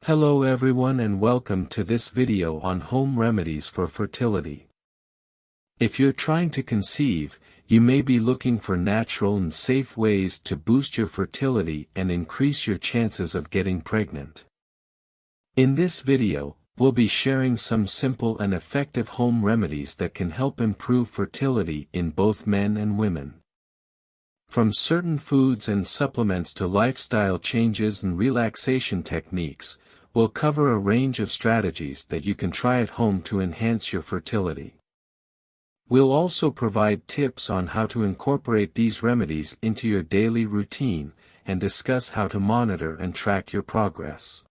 Hello everyone and welcome to this video on home remedies for fertility. If you're trying to conceive, you may be looking for natural and safe ways to boost your fertility and increase your chances of getting pregnant. In this video, we'll be sharing some simple and effective home remedies that can help improve fertility in both men and women. From certain foods and supplements to lifestyle changes and relaxation techniques, we'll cover a range of strategies that you can try at home to enhance your fertility. We'll also provide tips on how to incorporate these remedies into your daily routine, and discuss how to monitor and track your progress.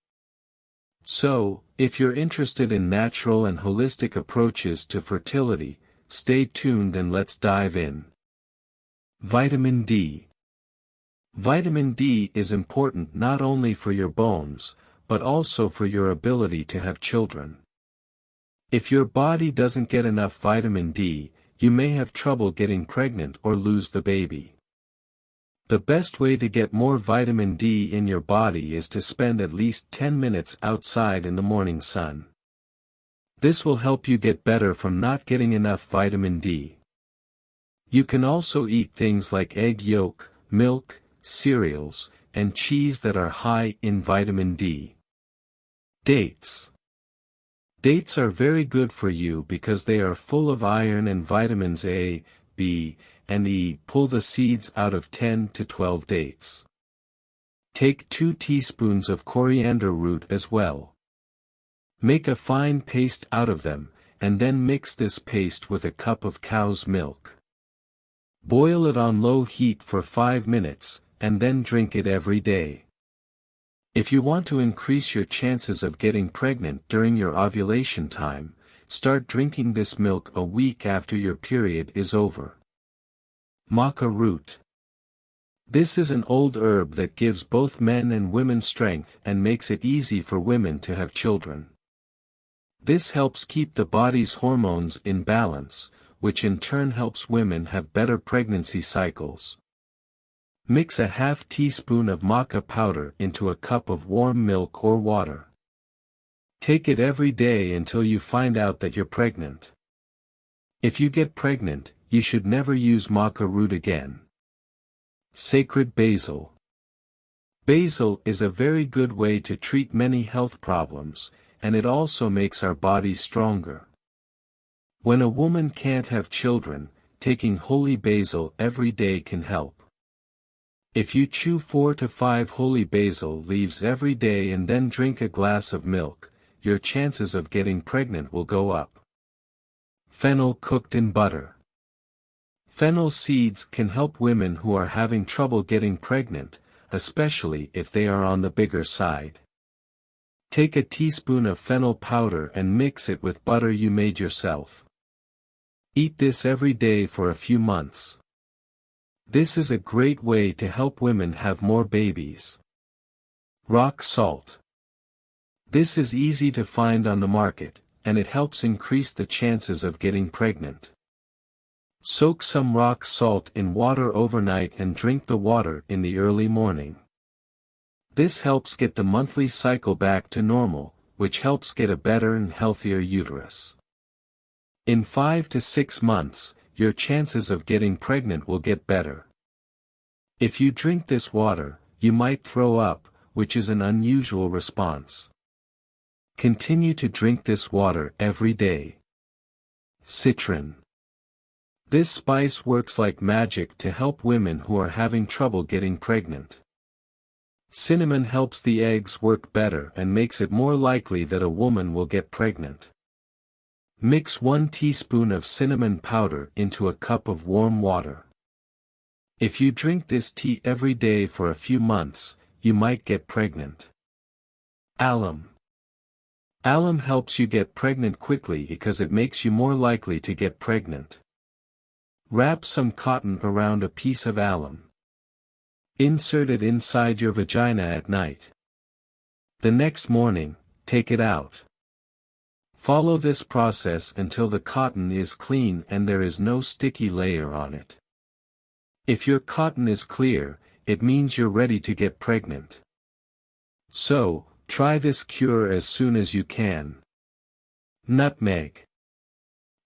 So, if you're interested in natural and holistic approaches to fertility, stay tuned and let's dive in. Vitamin D. Vitamin D is important not only for your bones, but also for your ability to have children. If your body doesn't get enough vitamin D, you may have trouble getting pregnant or lose the baby. The best way to get more vitamin D in your body is to spend at least 10 minutes outside in the morning sun. This will help you get better from not getting enough vitamin D. You can also eat things like egg yolk, milk, cereals, and cheese that are high in vitamin D. Dates. Dates are very good for you because they are full of iron and vitamins A, B, and E. Pull the seeds out of 10 to 12 dates. Take 2 teaspoons of coriander root as well. Make a fine paste out of them, and then mix this paste with a cup of cow's milk. Boil it on low heat for 5 minutes, and then drink it every day. If you want to increase your chances of getting pregnant during your ovulation time, start drinking this milk a week after your period is over. Maca root. This is an old herb that gives both men and women strength and makes it easy for women to have children. This helps keep the body's hormones in balance, which in turn helps women have better pregnancy cycles. Mix a half teaspoon of maca powder into a cup of warm milk or water. Take it every day until you find out that you're pregnant. If you get pregnant, you should never use maca root again. Sacred basil. Basil is a very good way to treat many health problems, and it also makes our bodies stronger. When a woman can't have children, taking holy basil every day can help. If you chew 4 to 5 holy basil leaves every day and then drink a glass of milk, your chances of getting pregnant will go up. Fennel cooked in butter. Fennel seeds can help women who are having trouble getting pregnant, especially if they are on the bigger side. Take a teaspoon of fennel powder and mix it with butter you made yourself. Eat this every day for a few months. This is a great way to help women have more babies. Rock salt. This is easy to find on the market, and it helps increase the chances of getting pregnant. Soak some rock salt in water overnight and drink the water in the early morning. This helps get the monthly cycle back to normal, which helps get a better and healthier uterus. In 5 to 6 months, your chances of getting pregnant will get better. If you drink this water, you might throw up, which is an unusual response. Continue to drink this water every day. Citron. This spice works like magic to help women who are having trouble getting pregnant. Cinnamon helps the eggs work better and makes it more likely that a woman will get pregnant. Mix 1 teaspoon of cinnamon powder into a cup of warm water. If you drink this tea every day for a few months, you might get pregnant. Alum. Alum helps you get pregnant quickly because it makes you more likely to get pregnant. Wrap some cotton around a piece of alum. Insert it inside your vagina at night. The next morning, take it out. Follow this process until the cotton is clean and there is no sticky layer on it. If your cotton is clear, it means you're ready to get pregnant. So, Try this cure as soon as you can. Nutmeg.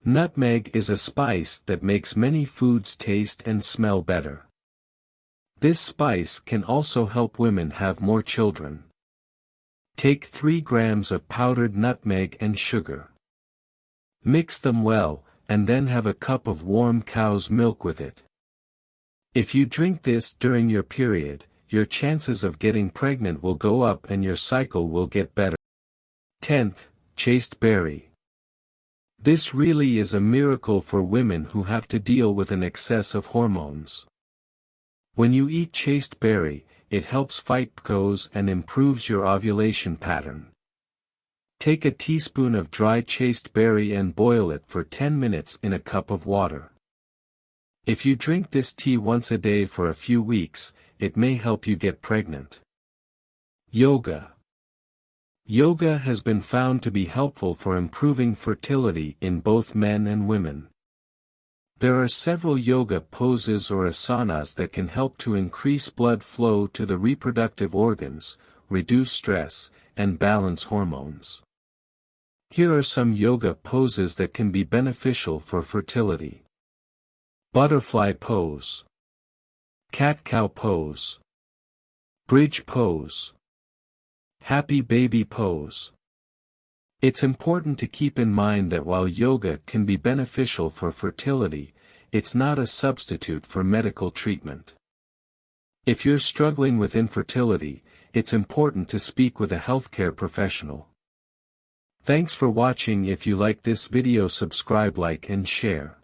Nutmeg is a spice that makes many foods taste and smell better. This spice can also help women have more children. Take 3 grams of powdered nutmeg and sugar. Mix them well, and then have a cup of warm cow's milk with it. If you drink this during your period, your chances of getting pregnant will go up and your cycle will get better. 10th, chaste berry. This really is a miracle for women who have to deal with an excess of hormones. When you eat chaste berry, it helps fight PCOS and improves your ovulation pattern. Take a teaspoon of dry chaste berry and boil it for 10 minutes in a cup of water. If you drink this tea once a day for a few weeks, it may help you get pregnant. Yoga. Yoga has been found to be helpful for improving fertility in both men and women. There are several yoga poses or asanas that can help to increase blood flow to the reproductive organs, reduce stress, and balance hormones. Here are some yoga poses that can be beneficial for fertility. Butterfly pose. Cat-cow pose. Bridge pose. Happy baby pose. It's important to keep in mind that while yoga can be beneficial for fertility, it's not a substitute for medical treatment. If you're struggling with infertility, it's important to speak with a healthcare professional. Thanks for watching. If you like this video, subscribe, like and share.